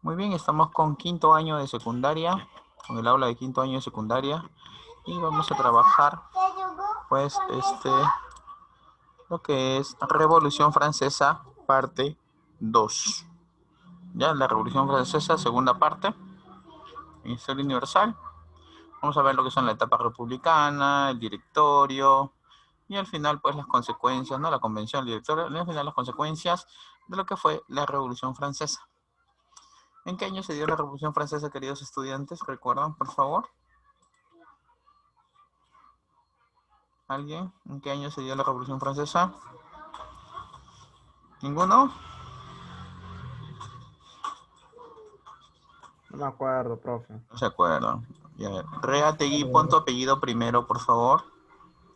Muy bien, estamos con quinto año de secundaria, con el aula de quinto año de secundaria, y vamos a trabajar, pues, lo que es Revolución Francesa, parte 2. Ya, la Revolución Francesa, segunda parte, Historia Universal. Vamos a ver lo que son la etapa republicana, el directorio, y al final, pues, las consecuencias, ¿no? La convención, el directorio, y al final las consecuencias de lo que fue la Revolución Francesa. ¿En qué año se dio la Revolución Francesa, queridos estudiantes? ¿Recuerdan, por favor? ¿Alguien? ¿En qué año se dio la Revolución Francesa? ¿Ninguno? No me acuerdo, profe. No se acuerdan. Y a ver, Reategui, pon tu apellido primero, por favor.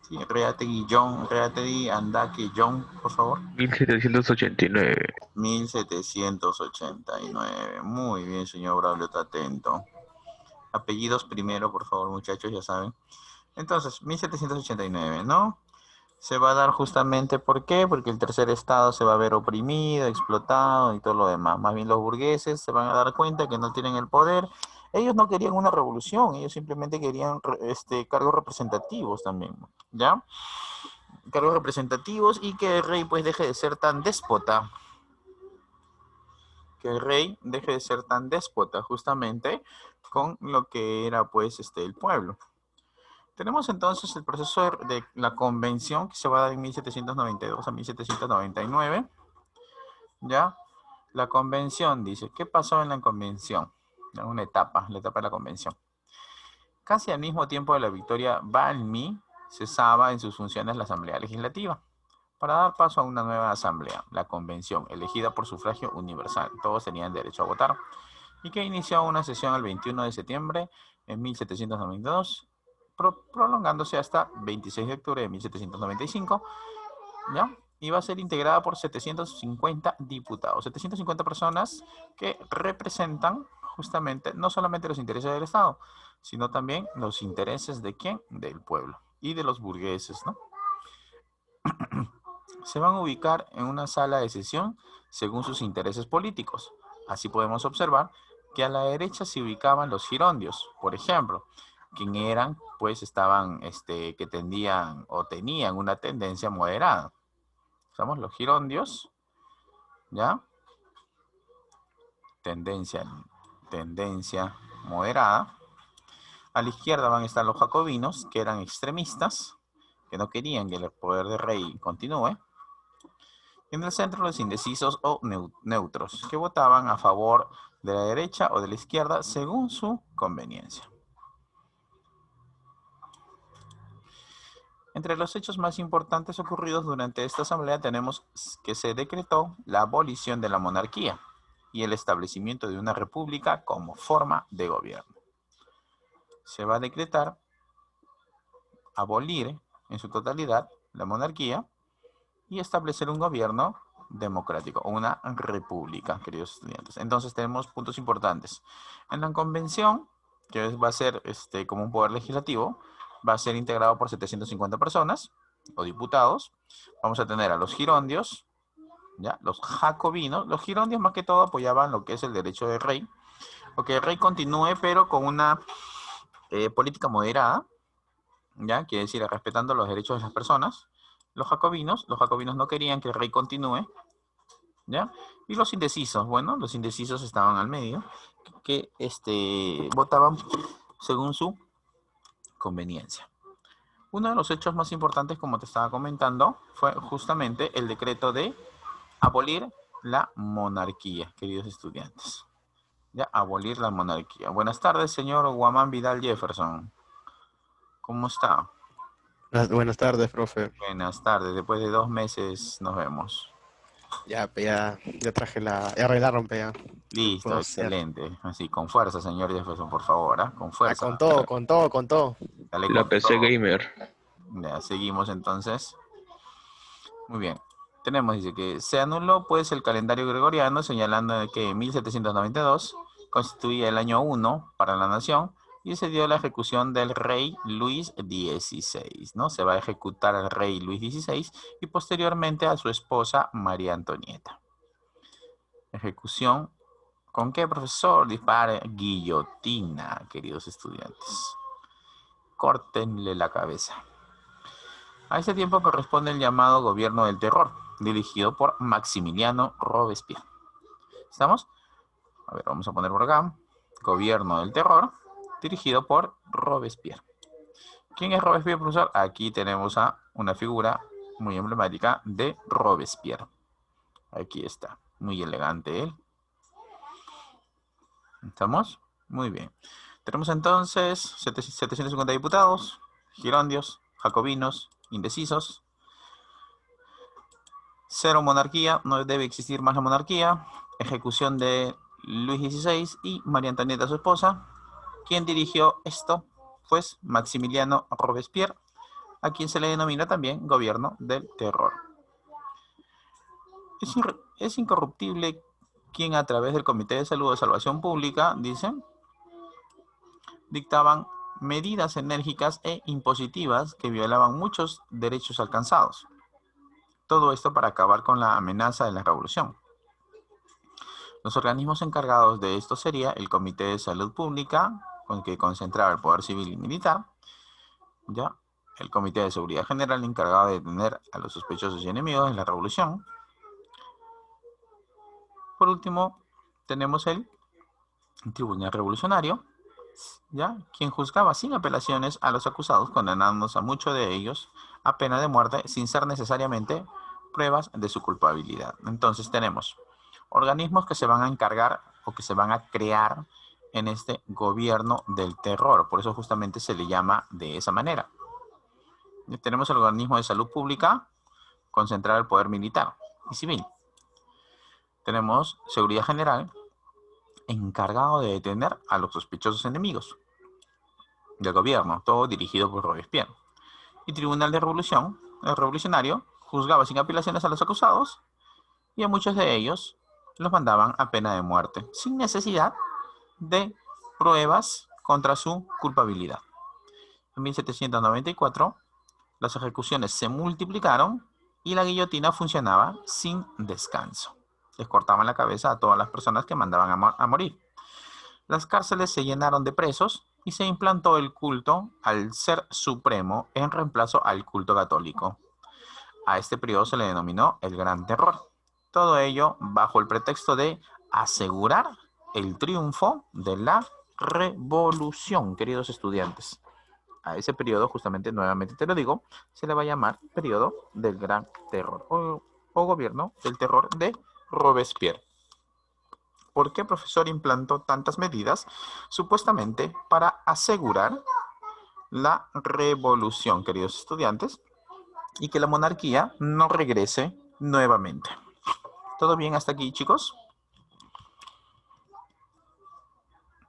Sí, Reategui John, Reategui Andaki John, por favor. 1789. 1789. Muy bien, señor Braulio, está atento. Apellidos primero, por favor, muchachos, ya saben. Entonces, 1789, ¿no? Se va a dar justamente, ¿por qué? Porque el tercer estado se va a ver oprimido, explotado y todo lo demás. Más bien los burgueses se van a dar cuenta que no tienen el poder. Ellos no querían una revolución, ellos simplemente querían cargos representativos también, ¿ya? Cargos representativos, y que el rey pues deje de ser tan déspota. Que el rey deje de ser tan déspota justamente con lo que era pues el pueblo. Tenemos entonces el proceso de la convención que se va a dar en 1792 a 1799. ¿Ya? La convención dice, ¿qué pasó en la convención? Una etapa, la etapa de la convención. Casi al mismo tiempo de la victoria, Valmy cesaba en sus funciones la Asamblea Legislativa para dar paso a una nueva asamblea, la convención, elegida por sufragio universal. Todos tenían derecho a votar. Y que inició una sesión el 21 de septiembre de 1792, prolongándose hasta 26 de octubre de 1795, ¿ya? Y va a ser integrada por 750 diputados, 750 personas que representan justamente no solamente los intereses del Estado, sino también los intereses de quién, del pueblo y de los burgueses, ¿no? Se van a ubicar en una sala de sesión según sus intereses políticos. Así podemos observar que a la derecha se ubicaban los girondios, por ejemplo, quien eran, pues estaban, que tendían o tenían una tendencia moderada. Somos los girondios, ¿ya? Tendencia moderada. A la izquierda van a estar los jacobinos, que eran extremistas, que no querían que el poder del rey continúe. En el centro, los indecisos o neutros, que votaban a favor de la derecha o de la izquierda según su conveniencia. Entre los hechos más importantes ocurridos durante esta asamblea tenemos que se decretó la abolición de la monarquía y el establecimiento de una república como forma de gobierno. Se va a decretar abolir en su totalidad la monarquía y establecer un gobierno democrático, o una república, queridos estudiantes. Entonces tenemos puntos importantes. En la convención, que va a ser como un poder legislativo, va a ser integrado por 750 personas o diputados. Vamos a tener a los girondios, ¿ya? Los jacobinos. Los girondios más que todo apoyaban lo que es el derecho del rey, o que el rey continúe, pero con una política moderada, ¿ya? Quiere decir, respetando los derechos de las personas. Los jacobinos no querían que el rey continúe, ¿ya? Y los indecisos, bueno, los indecisos estaban al medio, que votaban según su conveniencia. Uno de los hechos más importantes, como te estaba comentando, fue justamente el decreto de abolir la monarquía, queridos estudiantes. Ya, abolir la monarquía. Buenas tardes, señor Guamán Vidal Jefferson. ¿Cómo está? Buenas tardes, profe. Buenas tardes, después de 2 meses nos vemos. Ya traje ya arreglaron, ya. Listo, Puedo ser. excelente. Así, con fuerza, señor Jefferson, por favor, ¿ah? Con Ah, fuerza. con todo, con todo, con todo. Dale La con PC todo. Gamer. Ya, seguimos entonces. Muy bien. Tenemos, dice que se anuló pues el calendario gregoriano, señalando que 1792 constituía el año 1 para la nación, y se dio la ejecución del rey Luis XVI, ¿no? Se va a ejecutar al rey Luis XVI y posteriormente a su esposa María Antonieta. Ejecución ¿Con qué, profesor? Dispare guillotina, queridos estudiantes. Córtenle la cabeza. A este tiempo corresponde el llamado gobierno del terror, dirigido por Maximiliano Robespierre. ¿Estamos? A ver, vamos a poner por acá. Gobierno del terror, dirigido por Robespierre. ¿Quién es Robespierre, profesor? Aquí tenemos a una figura muy emblemática de Robespierre. Aquí está. Muy elegante él. ¿Estamos? Muy bien. Tenemos entonces 750 diputados, girondios, jacobinos, indecisos. Cero monarquía, no debe existir más la monarquía. Ejecución de Luis XVI y María Antonieta, su esposa. ¿Quién dirigió esto? Pues Maximiliano Robespierre, a quien se le denomina también gobierno del terror. Es incorruptible quien a través del Comité de Salud de Salvación Pública, dicen, dictaban medidas enérgicas e impositivas que violaban muchos derechos alcanzados. Todo esto para acabar con la amenaza de la revolución. Los organismos encargados de esto sería el Comité de Salud Pública, con que concentraba el poder civil y militar, ¿ya? El Comité de Seguridad General, encargado de detener a los sospechosos y enemigos de la revolución. Por último, tenemos el Tribunal Revolucionario, ¿ya? Quien juzgaba sin apelaciones a los acusados, condenándonos a muchos de ellos a pena de muerte sin ser necesariamente pruebas de su culpabilidad. Entonces tenemos organismos que se van a encargar o que se van a crear en este gobierno del terror. Por eso justamente se le llama de esa manera. Tenemos el organismo de salud pública, concentrar el poder militar y civil. Tenemos seguridad general, encargado de detener a los sospechosos enemigos del gobierno, todo dirigido por Robespierre. Y Tribunal de Revolución, el revolucionario, juzgaba sin apelaciones a los acusados y a muchos de ellos los mandaban a pena de muerte, sin necesidad de pruebas contra su culpabilidad. En 1794, las ejecuciones se multiplicaron y la guillotina funcionaba sin descanso. Les cortaban la cabeza a todas las personas que mandaban a morir. Las cárceles se llenaron de presos y se implantó el culto al Ser Supremo en reemplazo al culto católico. A este periodo se le denominó el Gran Terror. Todo ello bajo el pretexto de asegurar el triunfo de la revolución, queridos estudiantes. A ese periodo, justamente, nuevamente te lo digo, se le va a llamar periodo del Gran Terror o gobierno del terror de Robespierre. ¿Por qué, profesor, implantó tantas medidas? Supuestamente para asegurar la revolución, queridos estudiantes, y que la monarquía no regrese nuevamente. ¿Todo bien hasta aquí, chicos?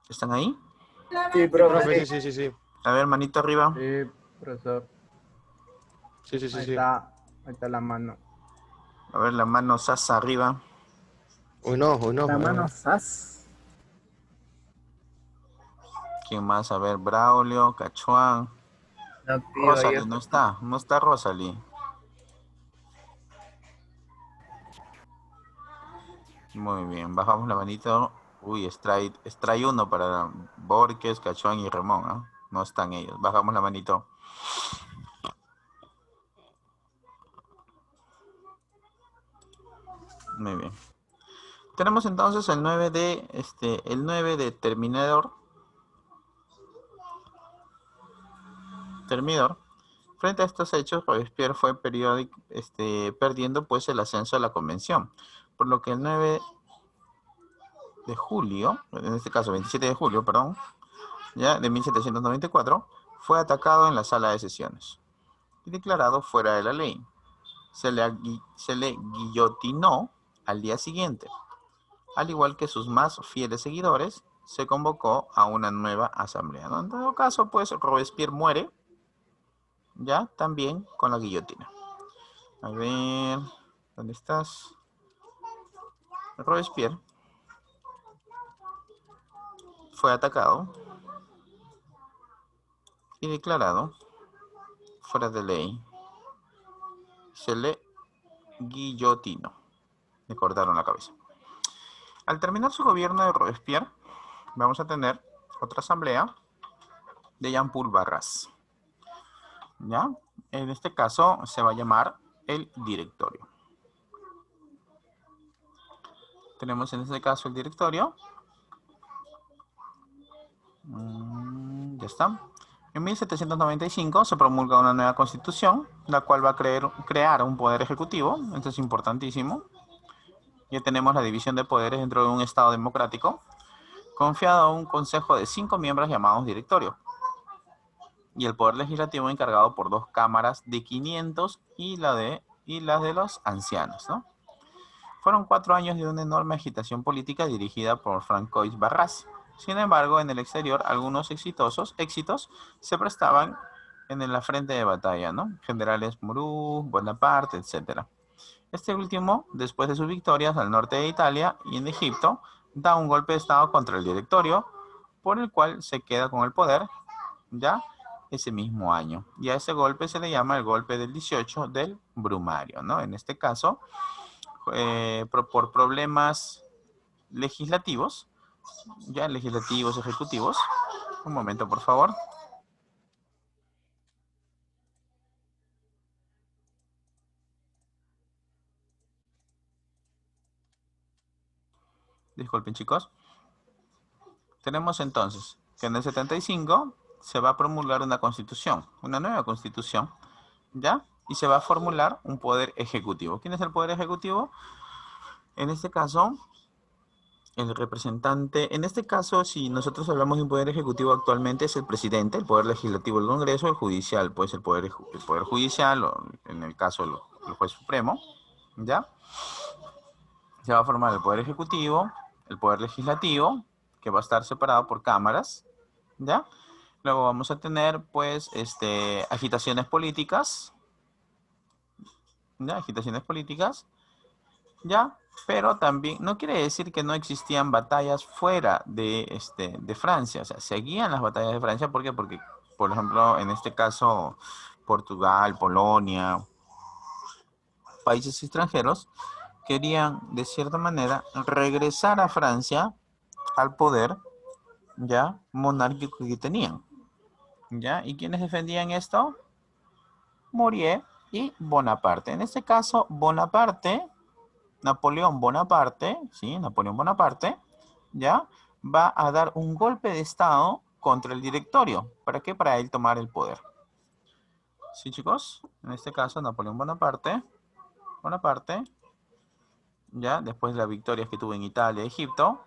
¿Están ahí? Sí, Sí, profe, sí. A ver, manito arriba. Sí, profesor. Sí. Ahí está la mano. A ver, la mano sasa arriba. Uy, no. La mano sas. ¿Quién más? A ver, Braulio, Cachuán. No, tío, Rosalie, no está Rosalie. Muy bien, bajamos la manito. Uy, extrae uno para Borges, Cachuán y Ramón, ¿eh? No están ellos. Bajamos la manito. Muy bien. Tenemos entonces el 9 de Terminador. Frente a estos hechos, Robespierre fue perdiendo pues el ascenso de la convención, por lo que el 9 de julio, en este caso 27 de julio, perdón, ya de 1794, fue atacado en la sala de sesiones y declarado fuera de la ley. Se le guillotinó al día siguiente. Al igual que sus más fieles seguidores, se convocó a una nueva asamblea. En todo caso, pues Robespierre muere, ya también con la guillotina. A ver, ¿dónde estás? Robespierre fue atacado y declarado fuera de ley. Se le guillotinó. Le cortaron la cabeza. Al terminar su gobierno de Robespierre, vamos a tener otra asamblea de Jean-Paul Barras. ¿Ya? En este caso se va a llamar el directorio. Tenemos en este caso el directorio. Ya está. En 1795 se promulga una nueva constitución, la cual va a crear un poder ejecutivo. Esto es importantísimo. Ya tenemos la división de poderes dentro de un Estado democrático, confiado a un consejo de 5 miembros llamados directorio. Y el poder legislativo encargado por 2 cámaras de 500 y las de los ancianos, ¿no? Fueron 4 años de una enorme agitación política dirigida por Francois Barras. Sin embargo, en el exterior, algunos éxitos se prestaban en la frente de batalla, ¿no? Generales Moreau, Bonaparte, etc. Este último, después de sus victorias al norte de Italia y en Egipto, da un golpe de estado contra el directorio, por el cual se queda con el poder, ya ese mismo año. Y a ese golpe se le llama el golpe del 18 del Brumario, ¿no? En este caso, por problemas legislativos, ya legislativos, ejecutivos. Un momento, por favor. Disculpen, chicos. Tenemos entonces que en el 75 se va a promulgar una constitución, una nueva constitución, ¿ya? Y se va a formular un poder ejecutivo. ¿Quién es el poder ejecutivo? En este caso, el representante, en este caso, si nosotros hablamos de un poder ejecutivo actualmente, es el presidente, el poder legislativo, el Congreso, el judicial, pues el poder judicial, o en el caso el juez supremo, ¿ya? Se va a formar el poder ejecutivo, el poder legislativo, que va a estar separado por cámaras, ¿ya? Luego vamos a tener, pues, agitaciones políticas, ¿ya? Agitaciones políticas, ¿ya? Pero también no quiere decir que no existían batallas fuera de Francia. O sea, seguían las batallas de Francia. ¿Por qué? Porque, por ejemplo, en este caso, Portugal, Polonia, países extranjeros, querían, de cierta manera, regresar a Francia al poder, ¿ya? Monárquico que tenían, ¿ya? ¿Y quiénes defendían esto? Mourier y Bonaparte. En este caso, Napoleón Bonaparte, ¿sí? Napoleón Bonaparte, ¿ya? Va a dar un golpe de estado contra el directorio. ¿Para qué? Para él tomar el poder. ¿Sí, chicos? En este caso, Napoleón Bonaparte, ¿ya? Después de las victorias que tuvo en Italia y Egipto,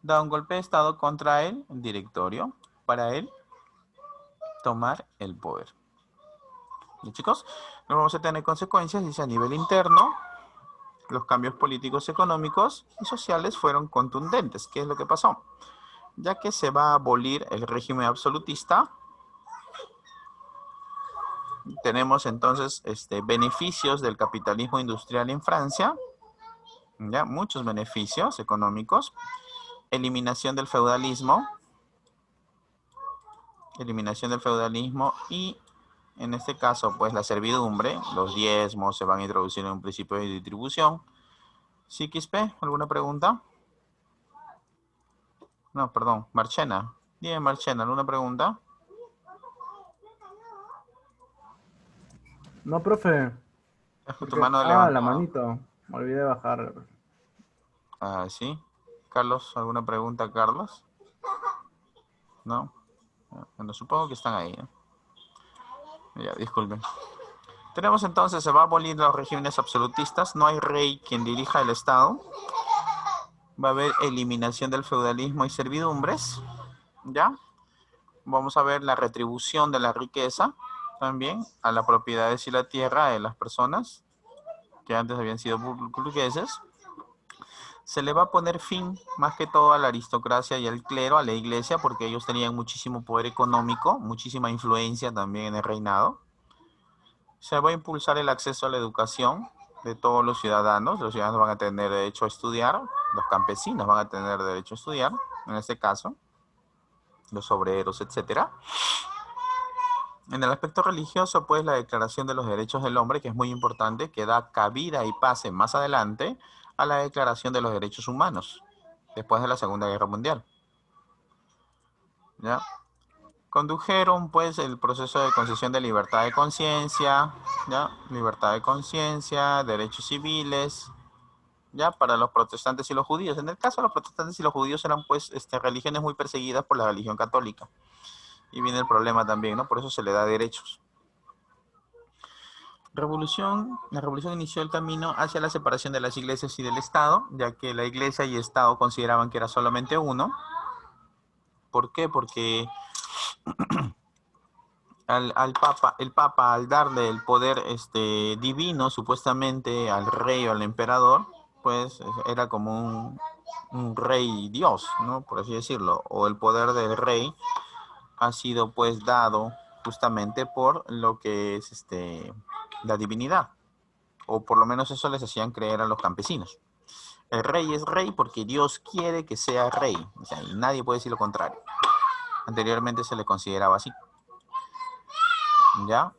da un golpe de estado contra el directorio para él tomar el poder. ¿Y, chicos? No vamos a tener consecuencias, dice, a nivel interno. Los cambios políticos, económicos y sociales fueron contundentes. ¿Qué es lo que pasó? Ya que se va a abolir el régimen absolutista, tenemos entonces beneficios del capitalismo industrial en Francia, ya muchos beneficios económicos, eliminación del feudalismo y en este caso pues la servidumbre, los diezmos se van a introducir en un principio de distribución. ¿Sí, Quispe? ¿Alguna pregunta? No, perdón, Marchena. Dime, Marchena, ¿alguna pregunta? No, profe. Tu mano La levantada. manito. Me olvidé de bajar. Ah, sí. Carlos, ¿alguna pregunta, Carlos? ¿No? Bueno, supongo que están ahí, ¿eh? Ya, disculpen. Tenemos entonces, se va a abolir los regímenes absolutistas. No hay rey quien dirija el Estado. Va a haber eliminación del feudalismo y servidumbres. ¿Ya? Vamos a ver la retribución de la riqueza también a las propiedades y la tierra de las personas que antes habían sido burgueses. Se le va a poner fin más que todo a la aristocracia y al clero, a la iglesia, porque ellos tenían muchísimo poder económico, muchísima influencia también en el reinado. Se va a impulsar el acceso a la educación de todos los ciudadanos. Los ciudadanos van a tener derecho a estudiar, los campesinos van a tener derecho a estudiar, en este caso, los obreros, etcétera. En el aspecto religioso, pues la Declaración de los Derechos del Hombre, que es muy importante, que da cabida y pase más adelante a la Declaración de los Derechos Humanos. después de la Segunda Guerra Mundial. ¿Ya? Condujeron pues el proceso de concesión de libertad de conciencia, ¿ya? Libertad de conciencia, derechos civiles, ¿ya? Para los protestantes y los judíos. En el caso de los protestantes y los judíos eran pues religiones muy perseguidas por la religión católica. Y viene el problema también, ¿no? Por eso se le da derechos. La revolución inició el camino hacia la separación de las iglesias y del Estado, ya que la iglesia y el Estado consideraban que era solamente uno. ¿Por qué? Porque el Papa, al darle el poder divino, supuestamente, al rey o al emperador, pues era como un rey Dios, ¿no? Por así decirlo. O el poder del rey ha sido pues dado justamente por lo que es la divinidad. O por lo menos eso les hacían creer a los campesinos. El rey es rey porque Dios quiere que sea rey. O sea, y nadie puede decir lo contrario. Anteriormente se le consideraba así. ¿Ya?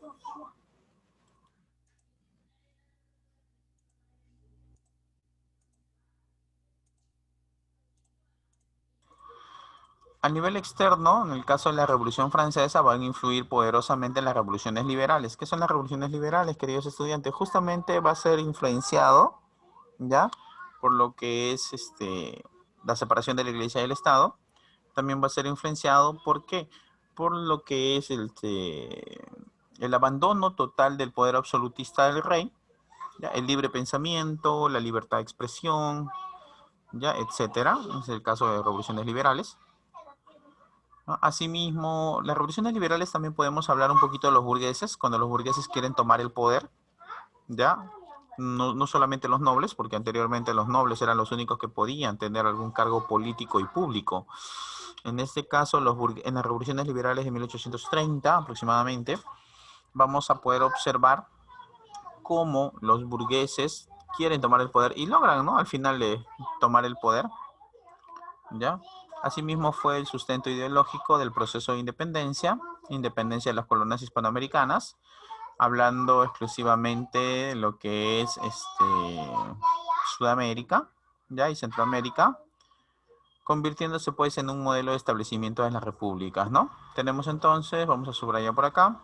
A nivel externo, en el caso de la Revolución Francesa, van a influir poderosamente en las revoluciones liberales. ¿Qué son las revoluciones liberales, queridos estudiantes? Justamente va a ser influenciado, ¿ya? Por lo que es la separación de la Iglesia y del Estado. También va a ser influenciado, ¿por qué? Por lo que es el abandono total del poder absolutista del rey, ¿ya? El libre pensamiento, la libertad de expresión, ¿ya? Etcétera. Es el caso de revoluciones liberales, ¿no? Asimismo, las revoluciones liberales también podemos hablar un poquito de los burgueses, cuando los burgueses quieren tomar el poder, ¿ya? No solamente los nobles, porque anteriormente los nobles eran los únicos que podían tener algún cargo político y público. En este caso, en las revoluciones liberales de 1830 aproximadamente, vamos a poder observar cómo los burgueses quieren tomar el poder y logran, ¿no? Al final de tomar el poder, ¿ya? Asimismo fue el sustento ideológico del proceso de independencia de las colonias hispanoamericanas, hablando exclusivamente de lo que es Sudamérica, ¿ya? Y Centroamérica, convirtiéndose pues en un modelo de establecimiento de las repúblicas, ¿no? Tenemos entonces, vamos a subrayar por acá,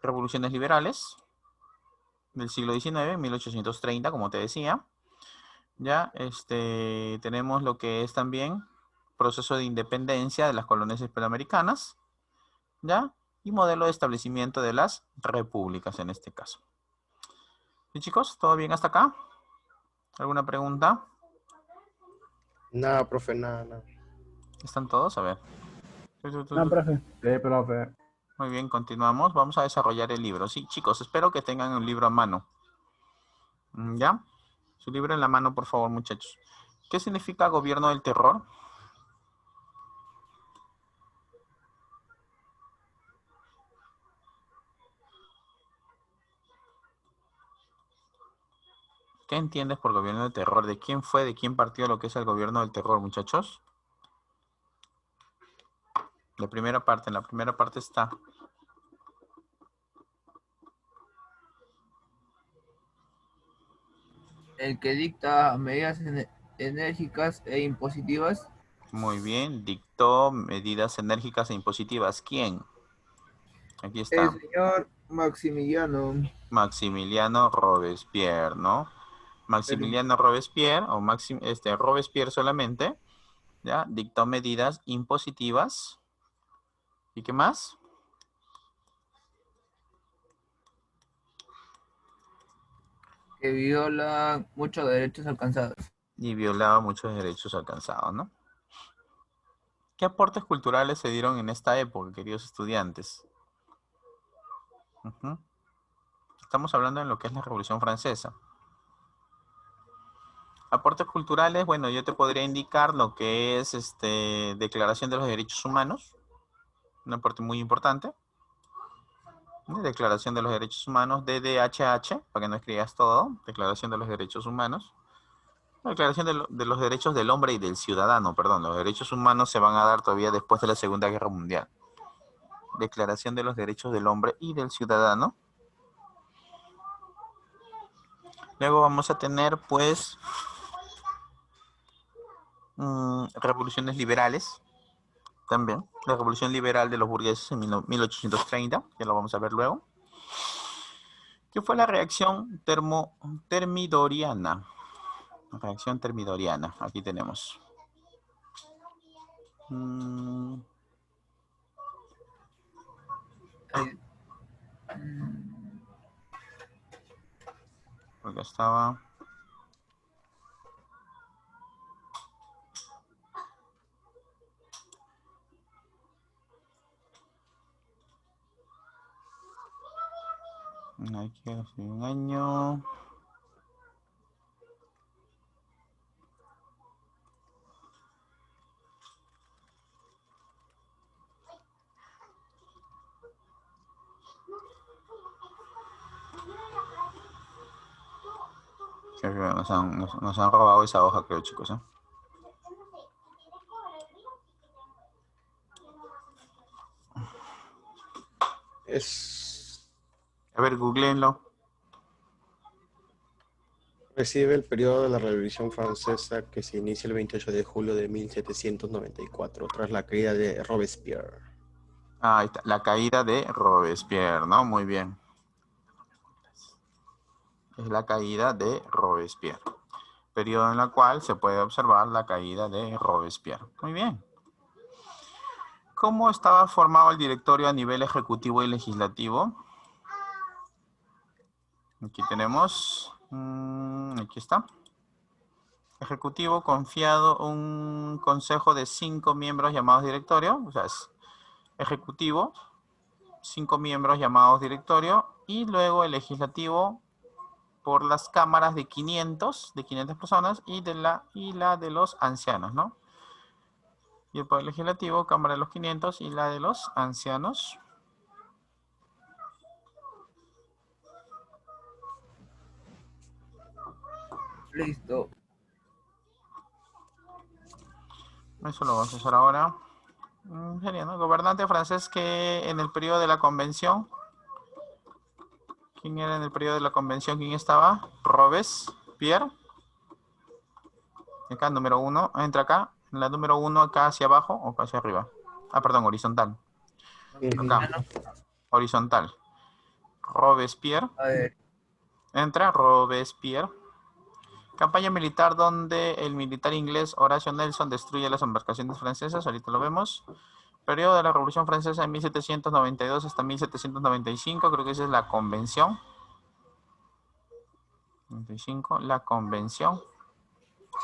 revoluciones liberales del siglo XIX, 1830, como te decía. Ya, tenemos lo que es también proceso de independencia de las colonias hispanoamericanas, ¿ya? Y modelo de establecimiento de las repúblicas en este caso. ¿Y chicos, todo bien hasta acá? ¿Alguna pregunta? Nada, profe, nada, nada. ¿Están todos? A ver. No, profe. Sí, profe. Muy bien, continuamos. Vamos a desarrollar el libro. Sí, chicos, espero que tengan un libro a mano. ¿Ya? Su libro en la mano, por favor, muchachos. ¿Qué significa gobierno del terror? ¿Qué entiendes por gobierno del terror? ¿De quién fue, de quién partió lo que es el gobierno del terror, muchachos? En la primera parte está. El que dicta medidas enérgicas e impositivas. Muy bien, dictó medidas enérgicas e impositivas. ¿Quién? Aquí El está. señor Maximiliano. Maximiliano Robespierre, ¿no? Maximiliano Robespierre, o Robespierre solamente, ¿ya? Dictó medidas impositivas. ¿Y qué más? Que viola muchos derechos alcanzados. Y violaba muchos derechos alcanzados, ¿no? ¿Qué aportes culturales se dieron en esta época, queridos estudiantes? Estamos hablando de lo que es la Revolución Francesa. Aportes culturales, bueno, yo te podría indicar lo que es Declaración de los Derechos Humanos, un aporte muy importante. Declaración de los Derechos Humanos, DDHH, para que no escribas todo, Declaración de los Derechos Humanos. Declaración de los Derechos del Hombre y del Ciudadano, perdón, los derechos humanos se van a dar todavía después de la Segunda Guerra Mundial. Declaración de los Derechos del Hombre y del Ciudadano. Luego vamos a tener, pues, revoluciones liberales, también. La revolución liberal de los burgueses en 1830, que lo vamos a ver luego. ¿Qué fue la reacción termidoriana? Reacción termidoriana, aquí tenemos. Porque estaba... Aquí hace un año. Nos han robado esa hoja, creo, chicos, ¿eh? A ver, googleenlo. Recibe el periodo de la Revolución Francesa que se inicia el 28 de julio de 1794, tras la caída de Robespierre. Ah, ahí está, la caída de Robespierre, ¿no? Muy bien. Es la caída de Robespierre. Periodo en el cual se puede observar la caída de Robespierre. Muy bien. ¿Cómo estaba formado el directorio a nivel ejecutivo y legislativo? Aquí tenemos, aquí está. Ejecutivo confiado un consejo de 5 miembros llamados directorio. O sea, es ejecutivo, 5 miembros llamados directorio. Y luego el legislativo por las cámaras de 500 personas y la de los ancianos, ¿no? Y el poder legislativo, cámara de los 500 y la de los ancianos. Listo. Eso lo vamos a hacer ahora. Sería, ¿no? Gobernante francés que en el periodo de la convención. ¿Quién era en el periodo de la convención? ¿Quién estaba? Robespierre. Acá, número 1. Entra acá. En la número 1, acá hacia abajo o acá hacia arriba. Ah, perdón, horizontal. Acá. Horizontal. Robespierre. A ver. Entra Robespierre. Campaña militar donde el militar inglés Horatio Nelson destruye las embarcaciones francesas. Ahorita lo vemos. Periodo de la Revolución Francesa de 1792 hasta 1795. Creo que esa es la convención. 95, la convención.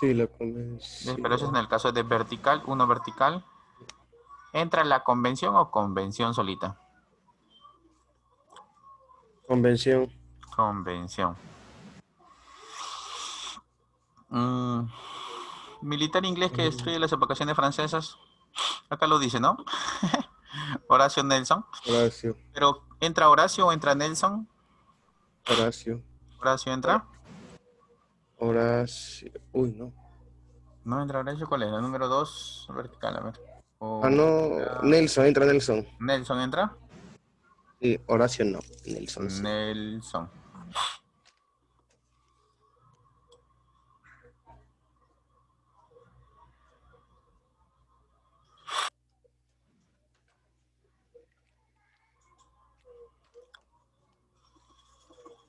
Sí, la convención. Pero eso es en el caso de vertical, uno vertical. ¿Entra la convención o convención solita? Convención. Convención. Militar inglés que destruye las embarcaciones francesas. Acá lo dice, ¿no? Horatio Nelson. Horacio. Pero ¿entra Horacio o entra Nelson? Horacio. Horacio entra. Horacio. Uy, no. No entra Horacio, ¿cuál es? El número 2 vertical, a ver. No. Nelson, entra Nelson. ¿Nelson entra? Sí, Horacio no. Nelson. Sí. Nelson.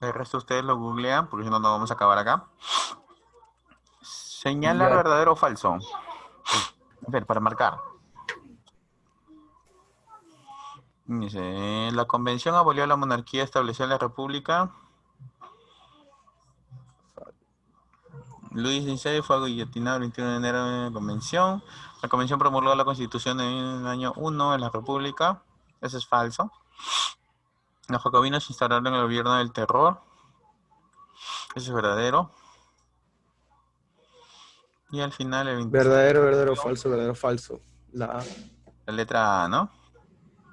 El resto ustedes lo googlean, porque si no, no vamos a acabar acá. Señala Ya. verdadero o falso. A ver, para marcar. Dice, la convención abolió la monarquía, estableció la república. Luis XVI fue guillotinado el 21 de enero de la convención. La convención promulgó la constitución en el año 1 en la república. Eso es falso. Los jacobinos instauraron el gobierno del terror. Eso es verdadero. Y al final el 27... Verdadero, falso. La A. La letra A, ¿no?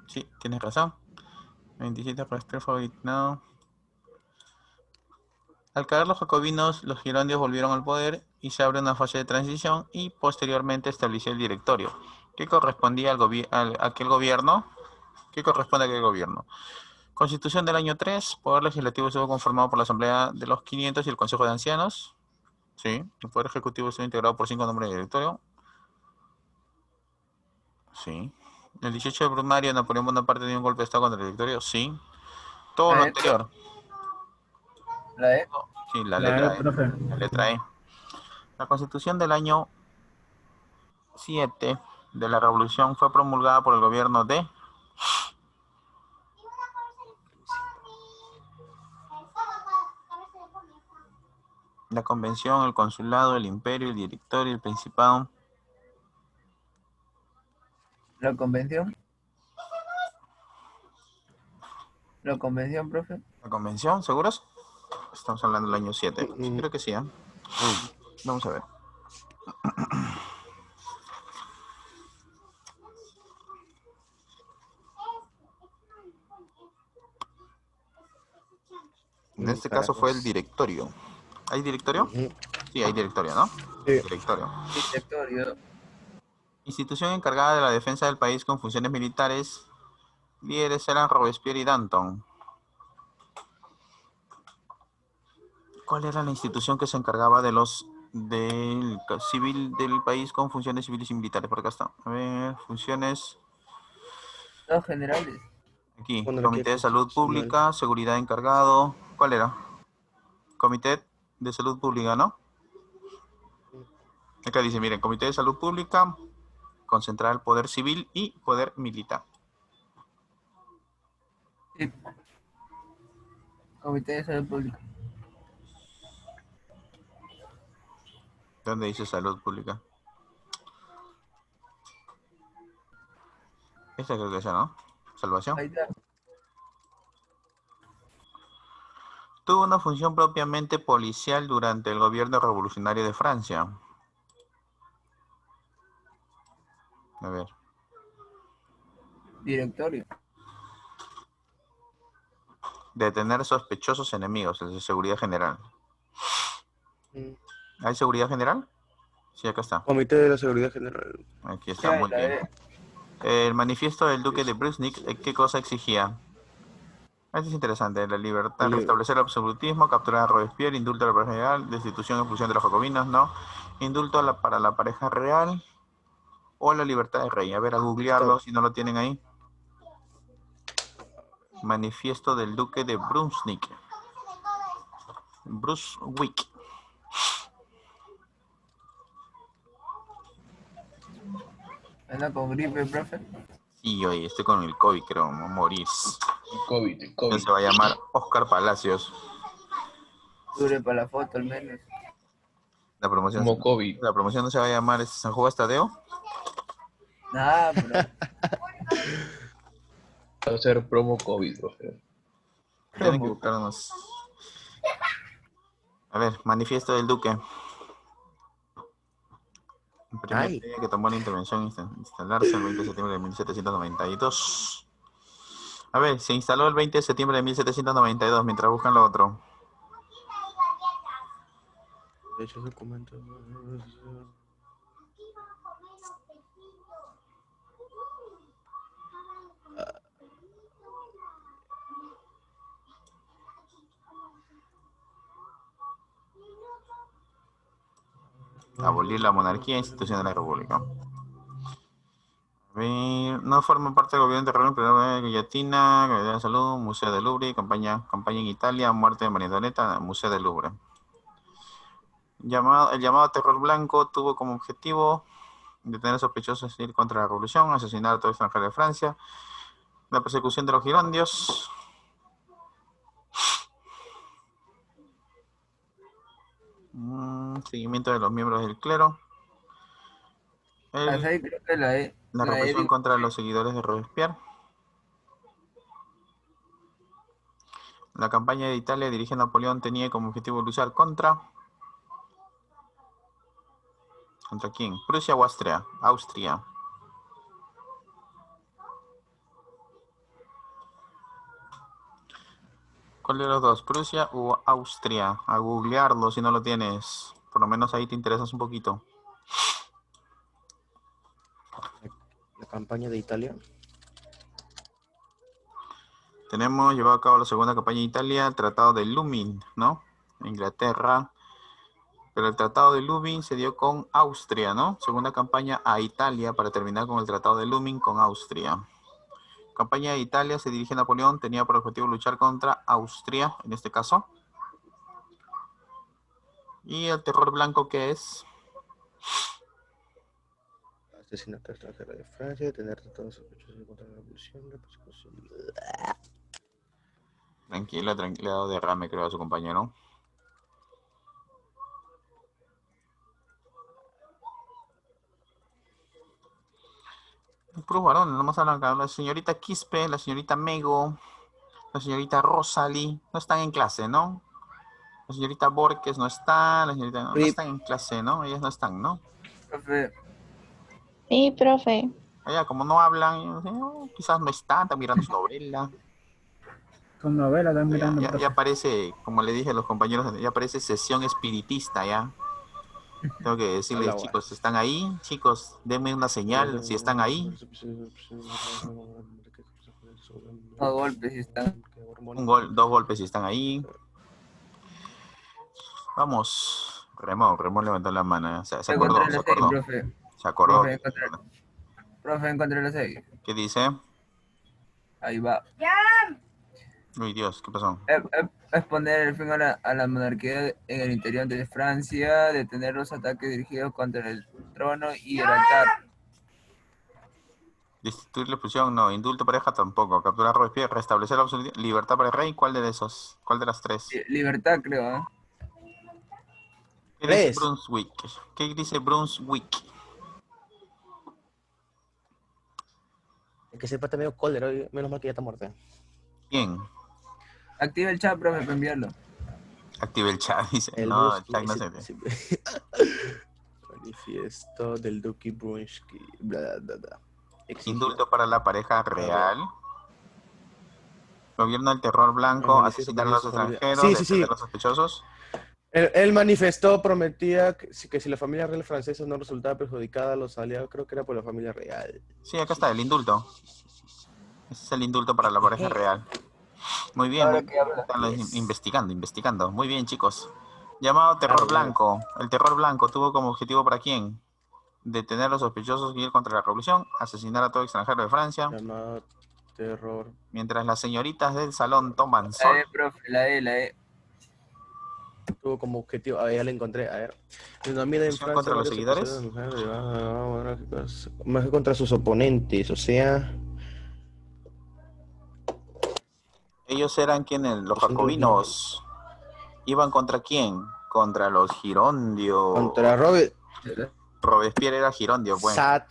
Sí, tienes razón. 27 Pasteur fue guillotinado. Al caer los jacobinos, los girondios volvieron al poder y se abre una fase de transición y posteriormente estableció el directorio. ¿Qué correspondía a aquel gobierno? ¿Qué corresponde a aquel gobierno? Constitución del año 3, Poder Legislativo estuvo conformado por la Asamblea de los 500 y el Consejo de Ancianos. Sí, el Poder Ejecutivo estuvo integrado por 5 nombres de directorio. Sí. El 18 de primaria, Napoleón Bonaparte dio un golpe de estado contra el directorio. Sí. Todo lo La E. anterior. La E. Sí, la La letra E, E. profe. La letra E. La Constitución del año 7 de la Revolución fue promulgada por el gobierno de... La Convención, el Consulado, el Imperio, el Directorio, el Principado. La convención. La convención, profe. ¿La Convención? ¿Seguros? Estamos hablando del año 7. Sí, Mm, creo que sí, ¿eh? Vamos a ver. En este caso fue el Carajos. directorio. ¿Hay directorio? Ujú. Sí, hay directorio, ¿no? Sí. Directorio. Directorio. Institución encargada de la defensa del país con funciones militares. Líderes eran Robespierre y Danton. ¿Cuál era la institución que se encargaba de los del civil del país con funciones civiles y militares? Por acá está. A ver, funciones. Los generales. Aquí, Monarquía Comité de Salud Constitucional. Pública, Seguridad encargado. ¿Cuál era? Comité de Salud Pública, ¿no? Acá dice, miren, Comité de Salud Pública, concentrar el poder civil y poder militar. Sí. Comité de Salud Pública. ¿Dónde dice Salud Pública? Esta creo que es, ¿no? Salvación. Ahí está. Tuvo una función propiamente policial durante el gobierno revolucionario de Francia. A ver. Directorio. Detener sospechosos enemigos, el de seguridad general. Mm. ¿Hay seguridad general? Sí, acá está. Comité de la Seguridad General. Aquí Sí, está, ahí muy la bien. E. El manifiesto del duque de Brunswick, ¿qué cosa exigía? Esto es interesante. La libertad, restablecer el absolutismo, capturar a Robespierre, indulto a la pareja real, destitución y expulsión de los jacobinos, no. Indulto para la pareja real o la libertad del rey. A ver, a googlearlo si no lo tienen ahí. Manifiesto del duque de Brunswick. Brunswick. Anda con gripe, profe. Y oye, estoy con el COVID, creo, vamos a morir. El Ya COVID. se va a llamar Oscar Palacios. Dure para la foto al menos. La promoción, Como COVID. la promoción no se va a llamar San Juan Estadeo. Nada, pero. Va a ser promo COVID, profe. Tienen que buscarnos. A ver, manifiesto del duque. El primer Ay. día que tomó la intervención instalarse el 20 de septiembre de 1792. A ver, se instaló el 20 de septiembre de 1792, mientras buscan lo otro. De hecho, documentos. Abolir la monarquía e institución de la república. A ver, no forma parte del gobierno de terror, pero guillotina, Cabildo de Salud, Museo del Louvre, campaña en Italia, muerte de María Antonieta, Museo del Louvre. El llamado terror blanco tuvo como objetivo detener sospechosos de ir contra la revolución, asesinar a todo extranjero de Francia, la persecución de los girondios. Seguimiento de los miembros del clero. Hasta ahí creo que la E. La La E represión digo. contra los seguidores de Robespierre. La campaña de Italia dirigida a Napoleón tenía como objetivo luchar contra... ¿Contra quién? Prusia o Austria. Austria. ¿Cuál de los dos? ¿Prusia o Austria? A googlearlo si no lo tienes. Por lo menos ahí te interesas un poquito. La campaña de Italia. Tenemos llevado a cabo la segunda campaña en Italia, el Tratado de Lumin, ¿no? Inglaterra Pero el Tratado de Lublin se dio con Austria, ¿no? Segunda campaña a Italia para terminar con el Tratado de Lublin con Austria. Campaña de Italia, se dirige Napoleón, tenía por objetivo luchar contra Austria, en este caso. Y el terror blanco, ¿qué es? Asesinato extranjero de Francia, tener tratados sospechosos contra la revolución, la persecución. Tranquila, tranquila, derrame, creo, a su compañero. Puros varones, nomás hablan acá. La señorita Quispe, la señorita Mego, la señorita Rosalie, no están en clase, ¿no? La señorita Borges no está, la señorita no están en clase, ¿no? Ellas no están, ¿no? Profe, Sí, profe. Allá, como no hablan, yo sé, quizás no están, están mirando su novela. Con novela están mirando, Ya profe. aparece, como le dije a los compañeros, ya aparece sesión espiritista, ya. Tengo que decirles, Hola, chicos, ¿están ahí? Chicos, denme una señal si están ahí. a golpes y está. Dos golpes si están ahí. Vamos. Remón levantó la mano. Se acordó, Encontré se las 6, acordó. profe. Se acordó. Profe, encontré las 6. ¿Qué dice? Ahí va. Uy, Dios, ¿qué pasó? Es poner el fin a la monarquía en el interior de Francia, detener los ataques dirigidos contra el trono y el altar. Destituir la expulsión, no. Indulto pareja tampoco. Capturar Robespierre, restablecer la libertad para el rey. ¿Cuál de esos? ¿Cuál de las tres? Libertad, creo, ¿eh? ¿Qué dice Brunswick? ¿Qué dice Brunswick? El que sepa medio cólera hoy, menos mal que ya está muerto. ¿Quién? Activa el chat, profe, para enviarlo. Active el chat, dice. El No, el Brunsky, chat no se ve. Manifiesto del Duque Brunsky. Bla, bla, bla. Indulto para la pareja real. Gobierno del terror blanco, asesinar a los extranjeros, detener a los sospechosos. Él manifestó, prometía que si la familia real francesa no resultaba perjudicada, los aliados, creo que era por la familia real. Sí, acá está el indulto. Ese es el indulto para la pareja real. Muy bien, están investigando. Muy bien, chicos. Llamado terror blanco. El terror blanco tuvo como objetivo ¿para quién? Detener a los sospechosos y ir contra la revolución, asesinar a todo extranjero de Francia. Llamado terror. Mientras las señoritas del salón toman sol. La E, profe, la E. Tuvo como objetivo, a ver, ya la encontré, a ver. En Francia, contra los seguidores. Más que contra sus oponentes, o sea. Ellos eran quienes, los jacobinos. ¿Iban contra quién? Contra los girondios. Contra Robespierre era girondio, pues. Sat.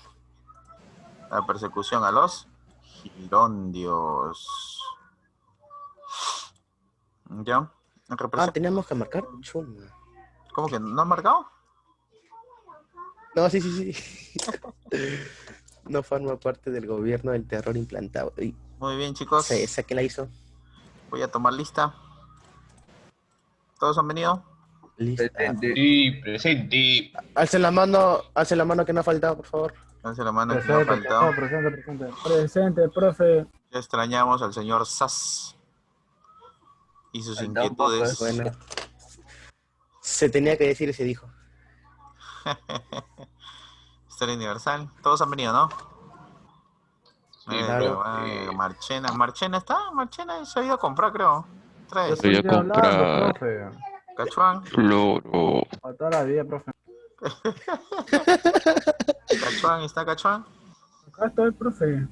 La persecución a los girondios. ¿Ya? Teníamos que marcar. Chuma. ¿Cómo que no han marcado? No, sí. No forma parte del gobierno del terror implantado. Muy bien, chicos. ¿Esa que la hizo? Voy a tomar lista. ¿Todos han venido? Lista. Sí, presente. Alce la mano que no ha faltado, por favor. Alce la mano que no ha faltado. Presente, profe. Ya extrañamos al señor Sass y sus inquietudes. Bueno, se tenía que decir y se dijo. Historia universal. Todos han venido, ¿no? Claro. Marchena está. Marchena se ha ido a comprar, creo. Trae. Voy a comprar Cachuán. floro. A toda la vida, profe. Cachuán, ¿está Cachuán? Acá estoy, profe.